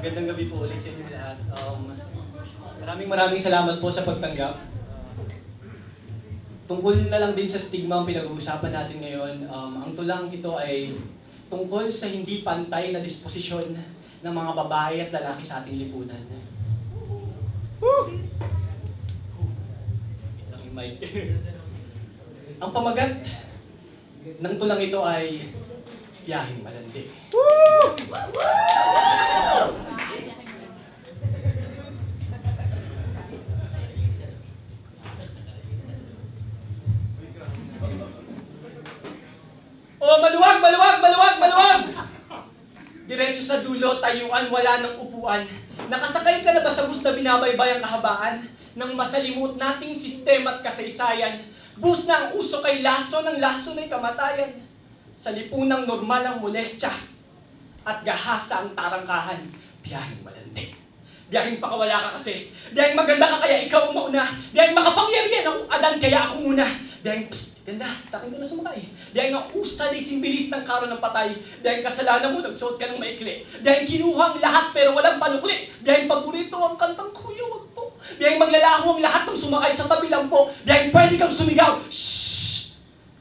Magandang gabi po ulit sa inyo lahat. Maraming salamat po sa pagtanggap. Tungkol na lang din sa stigma ang pinag-uusapan natin ngayon. Ang tulang ito ay tungkol sa hindi pantay na disposisyon ng mga babae at lalaki sa ating lipunan. Lang yung mic. Ang pamagat ng tulang ito ay biyaheng malandi. Oh, maluwag! Diretso sa dulo, tayuan, wala ng upuan. Nakasakay ka na ba sa bus na binabaybay ang kahabaan ng masalimut nating sistema at kasaysayan? Bus na ang uso kay laso ng laso na'y kamatayan. Sa lipunang normal ang molestya at gahasa ang tarangkahan. Biyaheng malandi. Biyaheng pakawala ka kasi. Biyaheng maganda ka kaya ikaw ang mauna. Biyaheng makapangyarihan akong Adan kaya ako muna. Biyaheng ganda, sa akin ka na sumakay. Dahil nga usa na simbilis ng karo ng patay. Dahil kasalanan mo, nagsuot ka ng maikli. Dahil kinuha ang lahat pero walang panukli. Dahil paborito ang kantang Kuya Wag Po. Dahil maglalaho ang lahat ng sumakay sa tabi lang po. Dahil pwede kang sumigaw. Shhh!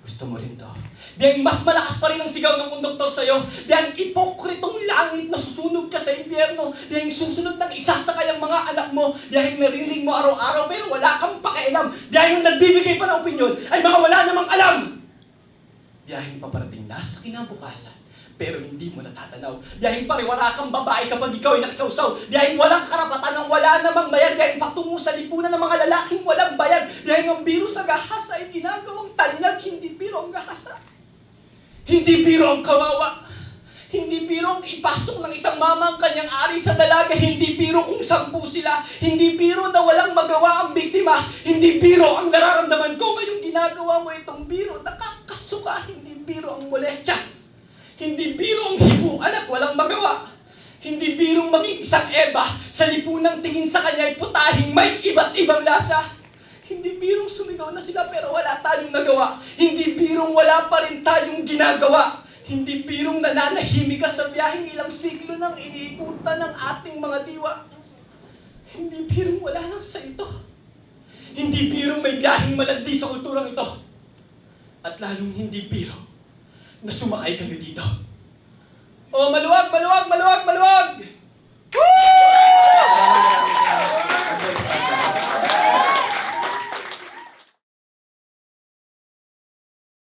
Gusto mo rin to. Dahil mas malakas pa rin ang sigaw ng konduktor sa'yo. Dahil ipokritong langit na susunog ka sa impyerno. Dahil susunod ng isasakay ang mga anak mo. Dahil narinig mo araw-araw pero wala kang pakialam. Dahil yung nagbibigay pa ng opinyon ay mga wala namang alam. Dahil paparating na sa kinabukasan pero hindi mo natatanaw. Dahil pariwara kang babae kapag ikaw ay nagsawsaw. Dahil walang karapatan ng wala namang bayan. Dahil patungo sa lipunan ng mga lalaking walang bayan. Dahil ang biro sa gahasa ay ginagawang tanyag, hindi biro ang gahasa. Hindi biro ang kawawa. Hindi biro ang ipasok ng isang mama ang kanyang ari sa dalaga. Hindi biro kung 10 sila. Hindi biro na walang magawa ang biktima. Hindi biro ang nararamdaman ko ngayong ginagawa mo itong biro. Nakakasuka. Hindi biro ang molestya. Hindi biro ang hibuan at walang magawa. Hindi birong maging isang Eva sa lipunang tingin sa kanya ay putahing may iba't ibang lasa. Hindi birong sumigaw na sila pero wala tayong nagawa. Hindi birong wala pa rin tayong ginagawa. Hindi birong nananahimik ka sa biyaheng ilang siglo nang iniikutan ng ating mga diwa. Hindi birong wala lang sa ito. Hindi birong may biyaheng malandi sa kulturang ito. At lalong hindi biro na sumakay kayo dito. Oh, maluwag!